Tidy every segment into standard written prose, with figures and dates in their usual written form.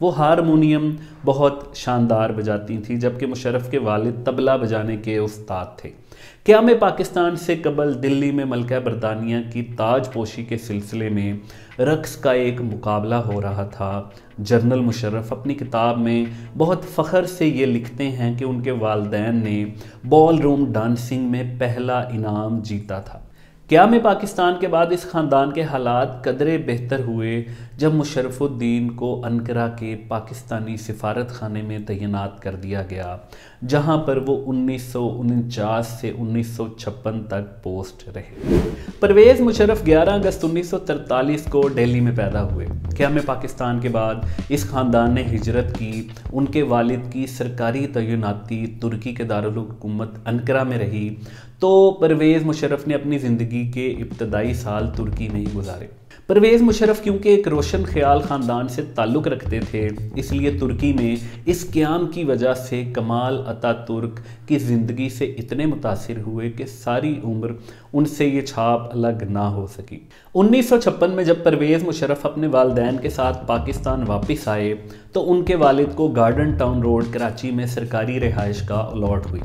وہ ہارمونیم بہت شاندار بجاتی تھیں، جبکہ مشرف کے والد طبلہ بجانے کے استاد تھے۔ قیام پاکستان سے قبل دلی میں ملکہ برطانیہ کی تاج پوشی کے سلسلے میں رقص کا ایک مقابلہ ہو رہا تھا۔ جنرل مشرف اپنی کتاب میں بہت فخر سے یہ لکھتے ہیں کہ ان کے والدین نے بال روم ڈانسنگ میں پہلا انعام جیتا تھا۔ قیام پاکستان کے بعد اس خاندان کے حالات قدرے بہتر ہوئے جب مشرف الدین کو انقرہ کے پاکستانی سفارت خانے میں تعینات کر دیا گیا، جہاں پر وہ 1949 سے 1956 تک پوسٹ رہے۔ پرویز مشرف 11 اگست 1943 کو دہلی میں پیدا ہوئے۔ قیام پاکستان کے بعد اس خاندان نے ہجرت کی۔ ان کے والد کی سرکاری تعیناتی ترکی کے دارالحکومت انقرہ میں رہی، تو پرویز مشرف نے اپنی زندگی کے ابتدائی سال ترکی میں ہی گزارے۔ پرویز مشرف کیونکہ ایک روشن خیال خاندان سے تعلق رکھتے تھے، اس لیے ترکی میں اس قیام کی وجہ سے کمال اتا ترک کی زندگی سے اتنے متاثر ہوئے کہ ساری عمر ان سے یہ چھاپ الگ نہ ہو سکی۔ 1956 میں جب پرویز مشرف اپنے والدین کے ساتھ پاکستان واپس آئے تو ان کے والد کو گارڈن ٹاؤن روڈ کراچی میں سرکاری رہائش کا الاٹ ہوئی۔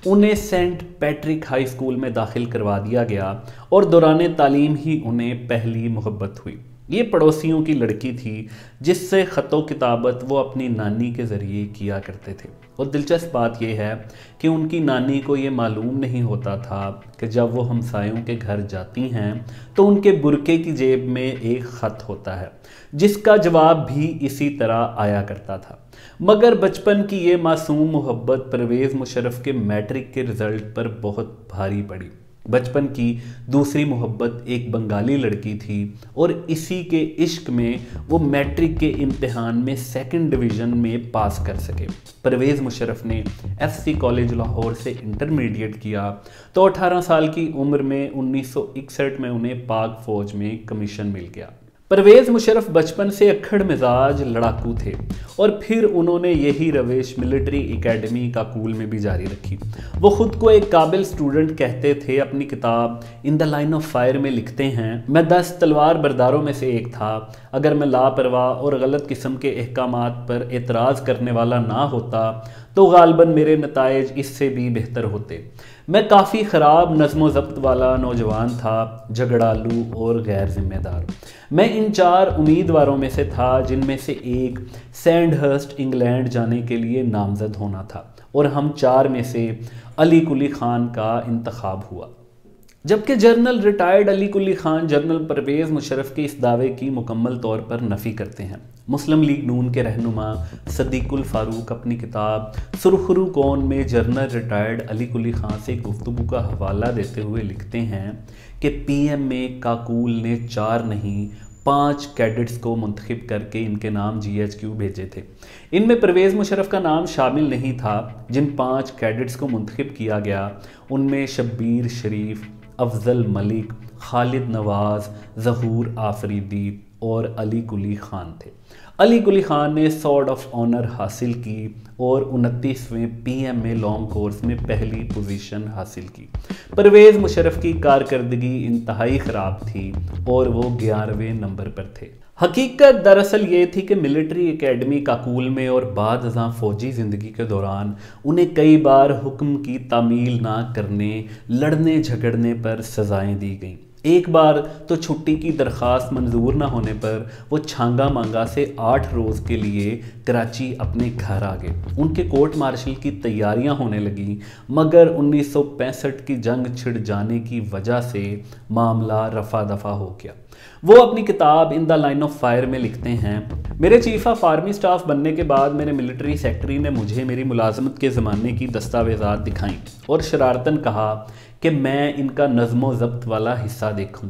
انہیں سینٹ پیٹرک ہائی اسکول میں داخل کروا دیا گیا اور دوران تعلیم ہی انہیں پہلی محبت ہوئی۔ یہ پڑوسیوں کی لڑکی تھی جس سے خط و کتابت وہ اپنی نانی کے ذریعے کیا کرتے تھے، اور دلچسپ بات یہ ہے کہ ان کی نانی کو یہ معلوم نہیں ہوتا تھا کہ جب وہ ہمسایوں کے گھر جاتی ہیں تو ان کے برقعے کی جیب میں ایک خط ہوتا ہے جس کا جواب بھی اسی طرح آیا کرتا تھا۔ مگر بچپن کی یہ معصوم محبت پرویز مشرف کے میٹرک کے رزلٹ پر بہت بھاری پڑی۔ بچپن کی دوسری محبت ایک بنگالی لڑکی تھی اور اسی کے عشق میں وہ میٹرک کے امتحان میں 2nd ڈویژن میں پاس کر سکے۔ پرویز مشرف نے FC کالج لاہور سے انٹرمیڈیٹ کیا تو 18 سال کی عمر میں 1961 میں انہیں پاک فوج میں کمیشن مل گیا۔ پرویز مشرف بچپن سے اکھڑ مزاج لڑاکو تھے اور پھر انہوں نے یہی روش ملٹری اکیڈمی کاکول میں بھی جاری رکھی۔ وہ خود کو ایک قابل سٹوڈنٹ کہتے تھے۔ اپنی کتاب ان دا لائن آف فائر میں لکھتے ہیں، میں 10 تلوار برداروں میں سے ایک تھا۔ اگر میں لاپرواہ اور غلط قسم کے احکامات پر اعتراض کرنے والا نہ ہوتا تو غالباً میرے نتائج اس سے بھی بہتر ہوتے۔ میں کافی خراب نظم و ضبط والا نوجوان تھا، جھگڑالو اور غیر ذمہ دار۔ میں ان 4 امیدواروں میں سے تھا جن میں سے ایک سینڈ ہرسٹ انگلینڈ جانے کے لیے نامزد ہونا تھا، اور ہم 4 میں سے علی کلی خان کا انتخاب ہوا۔ جبکہ جنرل ریٹائرڈ علی کلی خان جنرل پرویز مشرف کے اس دعوے کی مکمل طور پر نفی کرتے ہیں۔ مسلم لیگ نون کے رہنما صدیق الفاروق اپنی کتاب سرخرو کون میں جنرل ریٹائرڈ علی کلی خان سے گفتگو کا حوالہ دیتے ہوئے لکھتے ہیں کہ PM میں کاکول نے 4 نہیں 5 کیڈٹس کو منتخب کر کے ان کے نام GHQ بھیجے تھے۔ ان میں پرویز مشرف کا نام شامل نہیں تھا۔ جن 5 کیڈٹس کو منتخب کیا گیا ان میں شبیر شریف، افضل ملک، خالد نواز، ظہور آفریدی اور علی کلی خان تھے۔ علی کلی خان نے سارڈ آف آنر حاصل کی اور 29ویں PM میں لانگ کورس میں پہلی پوزیشن حاصل کی۔ پرویز مشرف کی کارکردگی انتہائی خراب تھی اور وہ 11ویں نمبر پر تھے۔ حقیقت دراصل یہ تھی کہ ملٹری اکیڈمی کاکول میں اور بعد ازاں فوجی زندگی کے دوران انہیں کئی بار حکم کی تعمیل نہ کرنے، لڑنے جھگڑنے پر سزائیں دی گئیں۔ ایک بار تو چھٹی کی درخواست منظور نہ ہونے پر وہ چھانگا مانگا سے 8 روز کے لیے کراچی اپنے گھر آ گئے۔ ان کے کورٹ مارشل کی تیاریاں ہونے لگیں، مگر 1965 کی جنگ چھڑ جانے کی وجہ سے معاملہ رفع دفع ہو گیا۔ وہ اپنی کتاب ان دا لائن آف فائر میں لکھتے ہیں، میرے چیف آف آرمی سٹاف بننے کے بعد میرے ملٹری سیکٹری نے مجھے میری ملازمت کے زمانے کی دستاویزات دکھائیں اور شرارتاً کہا کہ میں ان کا نظم و ضبط والا حصہ دیکھوں۔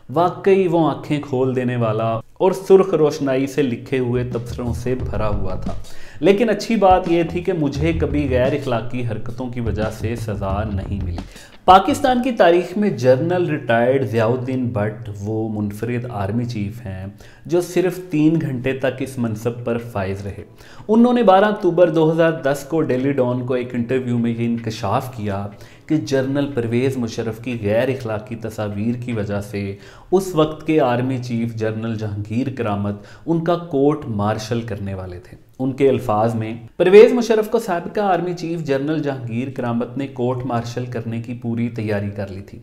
واقعی وہ آنکھیں کھول دینے والا اور سرخ روشنائی سے لکھے ہوئے تبصروں سے بھرا ہوا تھا، لیکن اچھی بات یہ تھی کہ مجھے کبھی غیر اخلاقی حرکتوں کی وجہ سے سزا نہیں ملی۔ پاکستان کی تاریخ میں general retired Zia Uddin but وہ منفرد آرمی چیف ہیں جو صرف 3 گھنٹے تک اس منصب پر فائز رہے۔ انہوں نے 12 اکتوبر 2010 کو ڈیلی ڈان کو ایک انٹرویو میں یہ انکشاف کیا کہ جنرل پرویز مشرف کی غیر اخلاقی تصاویر کی وجہ سے اس وقت کے آرمی چیف جنرل جہانگیر کرامت ان کا کورٹ مارشل کرنے والے تھے۔ ان کے الفاظ میں پرویز مشرف کو سابقہ آرمی چیف جنرل جہانگیر کرامت نے کورٹ مارشل کرنے کی پوری تیاری کر لی تھی،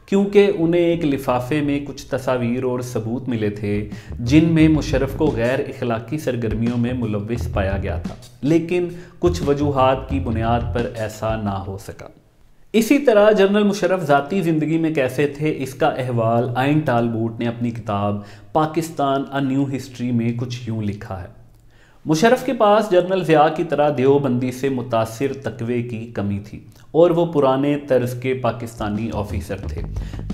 کیونکہ انہیں ایک لفافے میں کچھ تصاویر اور ثبوت ملے تھے جن میں مشرف کو غیر اخلاقی سرگرمیوں میں ملوث پایا گیا تھا، لیکن کچھ وجوہات کی بنیاد پر ایسا نہ ہو سکا۔ اسی طرح جنرل مشرف ذاتی زندگی میں کیسے تھے، اس کا احوال آئن ٹالبوٹ نے اپنی کتاب پاکستان اے نیو ہسٹری میں کچھ یوں لکھا ہے۔ مشرف کے پاس جنرل ضیاء کی طرح دیوبندی سے متاثر تقوی کی کمی تھی اور وہ پرانے طرز کے پاکستانی آفیسر تھے۔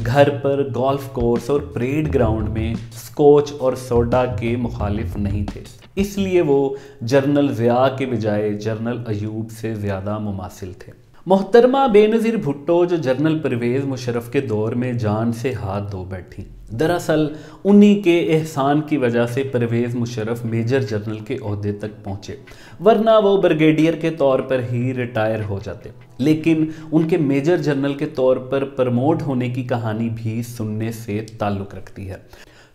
گھر پر، گولف کورس اور پریڈ گراؤنڈ میں سکوچ اور سوڈا کے مخالف نہیں تھے، اس لیے وہ جنرل ضیاء کے بجائے جنرل ایوب سے زیادہ مماثل تھے۔ محترمہ بے نظیر بھٹو جو جنرل پرویز مشرف کے دور میں جان سے ہاتھ دھو بیٹھی، دراصل انہی کے احسان کی وجہ سے پرویز مشرف میجر جنرل کے عہدے تک پہنچے، ورنہ وہ بریگیڈیئر کے طور پر ہی ریٹائر ہو جاتے، لیکن ان کے میجر جنرل کے طور پر پرموٹ ہونے کی کہانی بھی سننے سے تعلق رکھتی ہے۔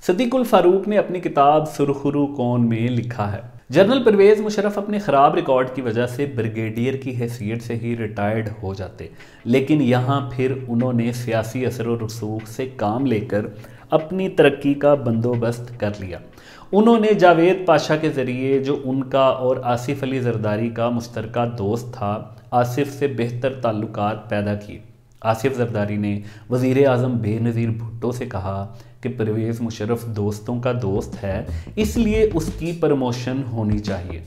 صدیق الفاروق نے اپنی کتاب سرخرو کون میں لکھا ہے، جنرل پرویز مشرف اپنے خراب ریکارڈ کی وجہ سے بریگیڈیئر کی حیثیت سے ہی ریٹائرڈ ہو جاتے، لیکن یہاں پھر انہوں نے سیاسی اثر و رسوخ سے کام لے کر اپنی ترقی کا بندوبست کر لیا۔ انہوں نے جاوید پاشا کے ذریعے، جو ان کا اور آصف علی زرداری کا مشترکہ دوست تھا، آصف سے بہتر تعلقات پیدا کیے۔ آصف زرداری نے وزیر اعظم بے نظیر بھٹو سے کہا کہ پرویز مشرف دوستوں کا دوست ہے، اس لیے اس کی پروموشن ہونی چاہیے۔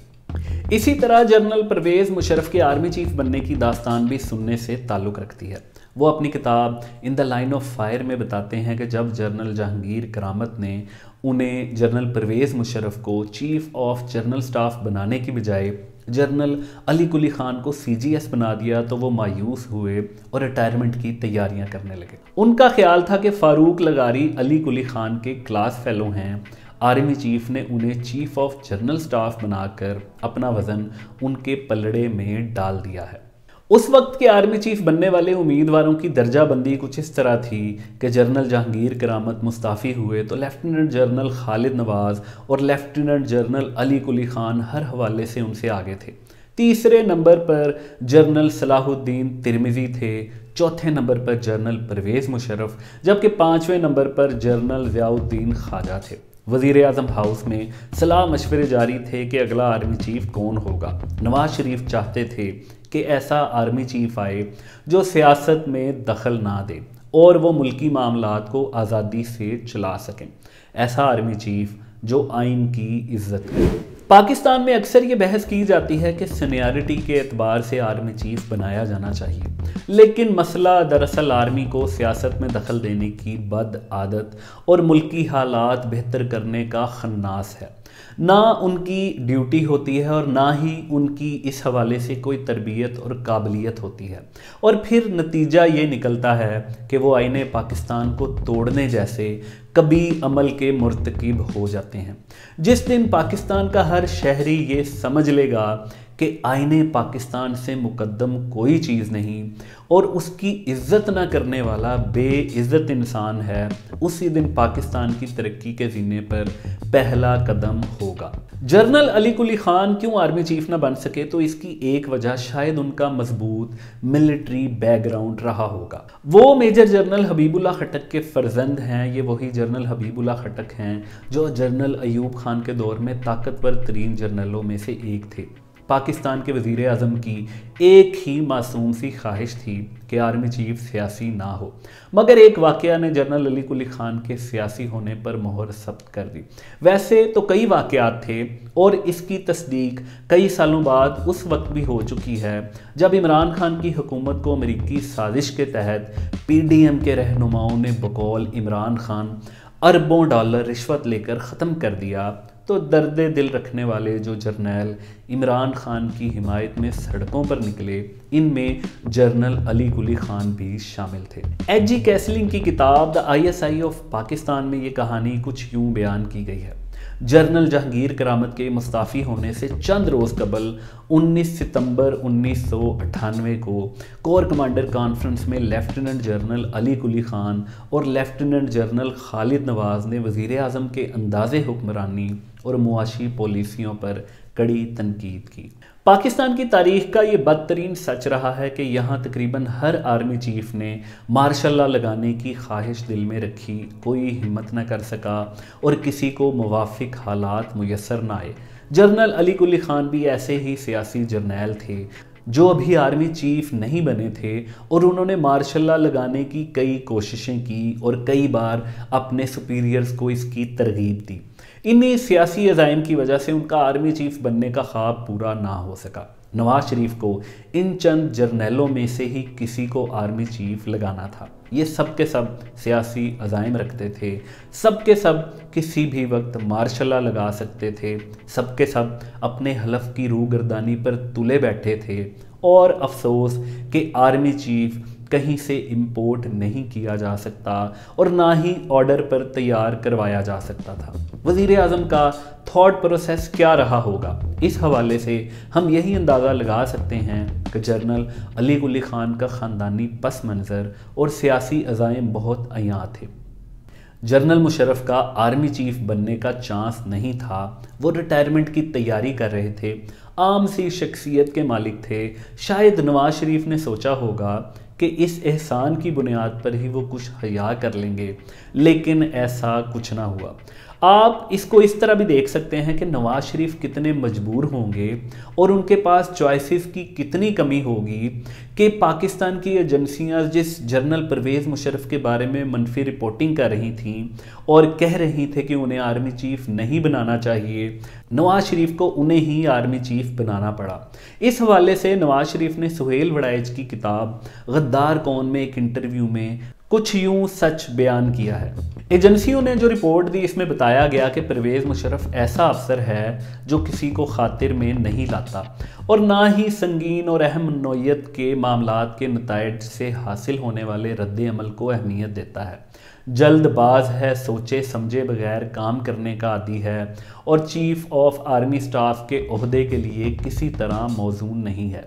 اسی طرح جنرل پرویز مشرف کے آرمی چیف بننے کی داستان بھی سننے سے تعلق رکھتی ہے۔ وہ اپنی کتاب ان دا لائن آف فائر میں بتاتے ہیں کہ جب جنرل جہانگیر کرامت نے انہیں جنرل پرویز مشرف کو چیف آف جنرل سٹاف بنانے کی بجائے جنرل علی قلی خان کو CGS بنا دیا تو وہ مایوس ہوئے اور ریٹائرمنٹ کی تیاریاں کرنے لگے۔ ان کا خیال تھا کہ فاروق لغاری علی قلی خان کے کلاس فیلو ہیں، آرمی چیف نے انہیں چیف آف جنرل سٹاف بنا کر اپنا وزن ان کے پلڑے میں ڈال دیا ہے۔ اس وقت کے آرمی چیف بننے والے امیدواروں کی درجہ بندی کچھ اس طرح تھی کہ جنرل جہانگیر کرامت مستعفی ہوئے تو لیفٹیننٹ جنرل خالد نواز اور لیفٹیننٹ جنرل علی قلی خان ہر حوالے سے ان سے آگے تھے۔ تیسرے نمبر پر جنرل صلاح الدین ترمذی تھے، چوتھے نمبر پر جنرل پرویز مشرف، جبکہ پانچویں نمبر پر جنرل ضیاء الدین خواجہ تھے۔ وزیر اعظم ہاؤس میں صلاح مشورے جاری تھے کہ اگلا آرمی چیف کون ہوگا۔ نواز شریف چاہتے تھے کہ ایسا آرمی چیف آئے جو سیاست میں دخل نہ دے اور وہ ملکی معاملات کو آزادی سے چلا سکیں، ایسا آرمی چیف جو آئین کی عزت کرے۔ پاکستان میں اکثر یہ بحث کی جاتی ہے کہ سینیارٹی کے اعتبار سے آرمی چیف بنایا جانا چاہیے، لیکن مسئلہ دراصل آرمی کو سیاست میں دخل دینے کی بد عادت اور ملکی حالات بہتر کرنے کا خناس ہے۔ نہ ان کی ڈیوٹی ہوتی ہے اور نہ ہی ان کی اس حوالے سے کوئی تربیت اور قابلیت ہوتی ہے، اور پھر نتیجہ یہ نکلتا ہے کہ وہ آئین پاکستان کو توڑنے جیسے کبھی عمل کے مرتکب ہو جاتے ہیں۔ جس دن پاکستان کا ہر شہری یہ سمجھ لے گا کہ آئین پاکستان سے مقدم کوئی چیز نہیں اور اس کی عزت نہ کرنے والا بے عزت انسان ہے، اسی دن پاکستان کی ترقی کے زینے پر پہلا قدم ہوگا۔ جنرل علی قلی خان کیوں آرمی چیف نہ بن سکے تو اس کی ایک وجہ شاید ان کا مضبوط ملٹری بیک گراؤنڈ رہا ہوگا۔ وہ میجر جنرل حبیب اللہ خٹک کے فرزند ہیں، یہ وہی جنرل حبیب اللہ خٹک ہیں جو جنرل ایوب خان کے دور میں طاقتور ترین جنرلوں میں سے ایک تھے۔ پاکستان کے وزیر اعظم کی ایک ہی معصوم سی خواہش تھی کہ آرمی چیف سیاسی نہ ہو، مگر ایک واقعہ نے جنرل علی قلی خان کے سیاسی ہونے پر مہر ثبت کر دی۔ ویسے تو کئی واقعات تھے اور اس کی تصدیق کئی سالوں بعد اس وقت بھی ہو چکی ہے جب عمران خان کی حکومت کو امریکی سازش کے تحت PDM کے رہنماؤں نے بقول عمران خان اربوں ڈالر رشوت لے کر ختم کر دیا، تو درد دل رکھنے والے جو جرنیل عمران خان کی حمایت میں سڑکوں پر نکلے، ان میں جنرل علی قلی خان بھی شامل تھے۔ ایچ جی کیسلنگ کی کتاب دا ISI آف پاکستان میں یہ کہانی کچھ یوں بیان کی گئی ہے۔ جنرل جہانگیر کرامت کے مستعفی ہونے سے چند روز قبل 19 ستمبر 1998 کو کور کمانڈر کانفرنس میں لیفٹیننٹ جنرل علی قلی خان اور لیفٹیننٹ جنرل خالد نواز نے وزیر اعظم کے انداز حکمرانی اور معاشی پالیسیوں پر کڑی تنقید کی۔ پاکستان کی تاریخ کا یہ بدترین سچ رہا ہے کہ یہاں تقریباً ہر آرمی چیف نے مارشل لا لگانے کی خواہش دل میں رکھی، کوئی ہمت نہ کر سکا اور کسی کو موافق حالات میسر نہ آئے۔ جنرل علی قلی خان بھی ایسے ہی سیاسی جرنیل تھے جو ابھی آرمی چیف نہیں بنے تھے، اور انہوں نے مارشل لا لگانے کی کئی کوششیں کی اور کئی بار اپنے سپیریئرز کو اس کی ترغیب دی۔ انہی سیاسی عزائم کی وجہ سے ان کا آرمی چیف بننے کا خواب پورا نہ ہو سکا۔ نواز شریف کو ان چند جرنیلوں میں سے ہی کسی کو آرمی چیف لگانا تھا۔ یہ سب کے سب سیاسی عزائم رکھتے تھے، سب کے سب کسی بھی وقت مارشل لا لگا سکتے تھے، سب کے سب اپنے حلف کی روگردانی پر تلے بیٹھے تھے، اور افسوس کہ آرمی چیف کہیں سے امپورٹ نہیں کیا جا سکتا اور نہ ہی آرڈر پر تیار کروایا جا سکتا تھا۔ وزیر اعظم کا تھاٹ پروسیس کیا رہا ہوگا؟ اس حوالے سے ہم یہی اندازہ لگا سکتے ہیں کہ جنرل علی قلی خان کا خاندانی پس منظر اور سیاسی عزائم بہت عیاں تھے۔ جنرل مشرف کا آرمی چیف بننے کا چانس نہیں تھا، وہ ریٹائرمنٹ کی تیاری کر رہے تھے، عام سی شخصیت کے مالک تھے۔ شاید نواز شریف نے سوچا ہوگا کہ اس احسان کی بنیاد پر ہی وہ کچھ حیا کر لیں گے، لیکن ایسا کچھ نہ ہوا۔ آپ اس کو اس طرح بھی دیکھ سکتے ہیں کہ نواز شریف کتنے مجبور ہوں گے اور ان کے پاس چوائسز کی کتنی کمی ہوگی کہ پاکستان کی ایجنسیاں جس جنرل پرویز مشرف کے بارے میں منفی رپورٹنگ کر رہی تھیں اور کہہ رہی تھے کہ انہیں آرمی چیف نہیں بنانا چاہیے، نواز شریف کو انہیں ہی آرمی چیف بنانا پڑا۔ اس حوالے سے نواز شریف نے سہیل وڑائچ کی کتاب غدار کون میں ایک انٹرویو میں کچھ یوں سچ بیان کیا ہے۔ ایجنسیوں نے جو رپورٹ دی اس میں بتایا گیا کہ پرویز مشرف ایسا افسر ہے جو کسی کو خاطر میں نہیں لاتا اور نہ ہی سنگین اور اہم نوعیت کے معاملات کے نتائج سے حاصل ہونے والے رد عمل کو اہمیت دیتا ہے، جلد باز ہے، سوچے سمجھے بغیر کام کرنے کا عادی ہے، اور چیف آف آرمی سٹاف کے عہدے کے لیے کسی طرح موزون نہیں ہے۔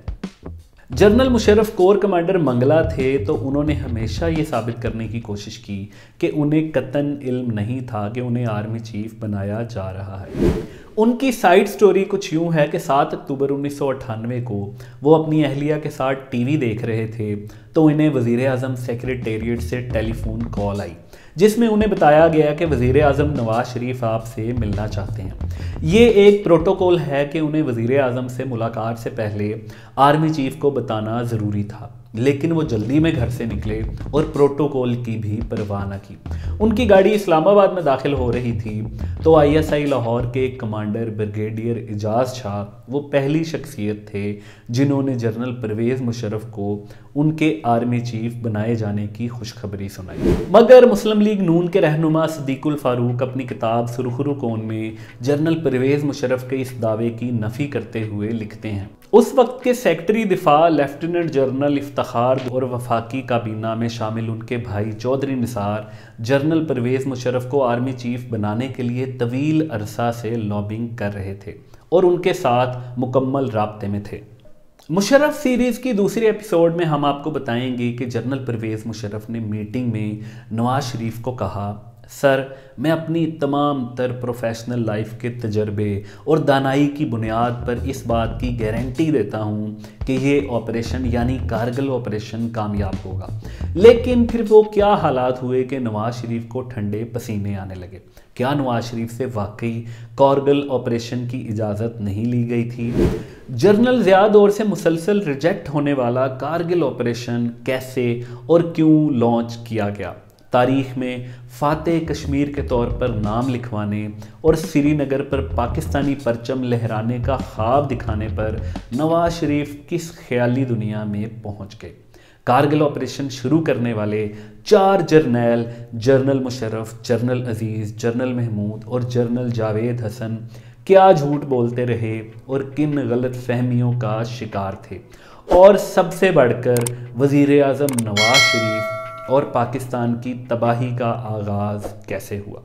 General Musharraf corps commander Mangla تھے تو انہوں نے ہمیشہ یہ ثابت کرنے کی کوشش کی کہ انہیں قطعاً علم نہیں تھا کہ انہیں آرمی چیف بنایا جا رہا ہے۔ ان کی سائیڈ سٹوری کچھ یوں ہے کہ 7 اکتوبر 1998 کو وہ اپنی اہلیہ کے ساتھ ٹی وی دیکھ رہے تھے تو انہیں وزیر اعظم سیکریٹریٹ سے ٹیلی فون کال آئی جس میں انہیں بتایا گیا کہ وزیر اعظم نواز شریف آپ سے ملنا چاہتے ہیں۔ یہ ایک پروٹوکول ہے کہ انہیں وزیر اعظم سے ملاقات سے پہلے آرمی چیف کو بتانا ضروری تھا، لیکن وہ جلدی میں گھر سے نکلے اور پروٹوکول کی بھی پرواہ نہ کی۔ ان کی گاڑی اسلام آباد میں داخل ہو رہی تھی تو ISI لاہور کے کمانڈر بریگیڈیئر اعجاز شاہ وہ پہلی شخصیت تھے جنہوں نے جنرل پرویز مشرف کو ان کے آرمی چیف بنائے جانے کی خوشخبری سنائی۔ مگر مسلم لیگ نون کے رہنما صدیق الفاروق اپنی کتاب سرخرو کون میں جنرل پرویز مشرف کے اس دعوے کی نفی کرتے ہوئے لکھتے ہیں، اس وقت کے سیکٹری دفاع لیفٹیننٹ جنرل افتخار اور وفاقی کابینہ میں شامل ان کے بھائی چودھری نثار جنرل پرویز مشرف کو آرمی چیف بنانے کے لیے طویل عرصہ سے لابنگ کر رہے تھے اور ان کے ساتھ مکمل رابطے میں تھے۔ مشرف سیریز کی دوسری ایپیسوڈ میں ہم آپ کو بتائیں گے کہ جنرل پرویز مشرف نے میٹنگ میں نواز شریف کو کہا، سر میں اپنی تمام تر پروفیشنل لائف کے تجربے اور دانائی کی بنیاد پر اس بات کی گارنٹی دیتا ہوں کہ یہ آپریشن یعنی کارگل آپریشن کامیاب ہوگا۔ لیکن پھر وہ کیا حالات ہوئے کہ نواز شریف کو ٹھنڈے پسینے آنے لگے؟ کیا نواز شریف سے واقعی کارگل آپریشن کی اجازت نہیں لی گئی تھی؟ جنرل ضیاء دور سے مسلسل ریجیکٹ ہونے والا کارگل آپریشن کیسے اور کیوں لانچ کیا گیا؟ تاریخ میں فاتح کشمیر کے طور پر نام لکھوانے اور سری نگر پر پاکستانی پرچم لہرانے کا خواب دکھانے پر نواز شریف کس خیالی دنیا میں پہنچ گئے؟ کارگل آپریشن شروع کرنے والے 4 جرنیل جنرل مشرف، جنرل عزیز، جنرل محمود اور جنرل جاوید حسن کیا جھوٹ بولتے رہے اور کن غلط فہمیوں کا شکار تھے؟ اور سب سے بڑھ کر وزیر اعظم نواز شریف اور پاکستان کی تباہی کا آغاز کیسے ہوا؟